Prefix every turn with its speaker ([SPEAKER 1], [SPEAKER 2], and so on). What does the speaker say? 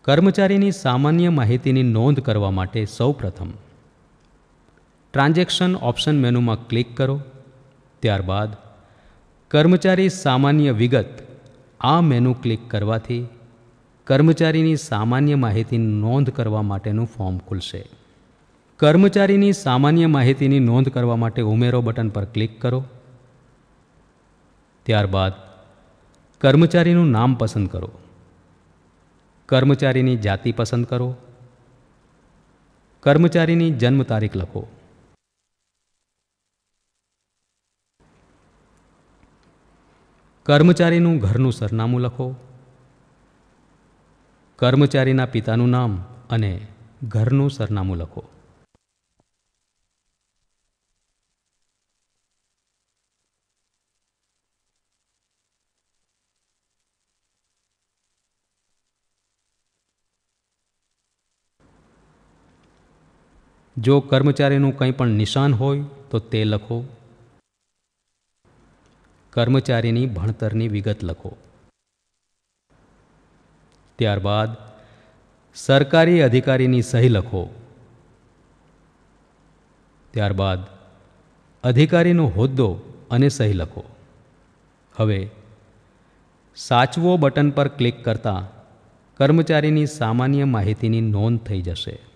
[SPEAKER 1] કર્મચારીની સામાન્ય માહિતીની નોંધ કરવા માટે સૌપ્રથમ ટ્રાન્ઝેક્શન ઓપ્શન મેનુમાં ક્લિક કરો. ત્યારબાદ કર્મચારી સામાન્ય વિગત આ મેનુ ક્લિક કરવાથી કર્મચારીની સામાન્ય માહિતીની નોંધ કરવા માટેનું ફોર્મ ખુલશે. કર્મચારીની સામાન્ય માહિતીની નોંધ કરવા માટે ઉમેરો બટન પર ક્લિક કરો. ત્યારબાદ કર્મચારીનું નામ પસંદ કરો. કર્મચારીની જાતિ પસંદ કરો. કર્મચારીની જન્મ તારીખ લખો. કર્મચારીનું ઘરનું સરનામું લખો. કર્મચારીના પિતાનું નામ અને ઘરનું સરનામું લખો. જો કર્મચારીનું કંઈ પણ નિશાન હોય તો તે લખો. કર્મચારીની ભણતરની વિગત લખો. ત્યારબાદ સરકારી અધિકારીની સહી લખો. ત્યારબાદ અધિકારીનો હોદ્દો અને સહી લખો. હવે સાચવો બટન પર ક્લિક કરતાં કર્મચારીની સામાન્ય માહિતીની નોંધ થઈ જશે.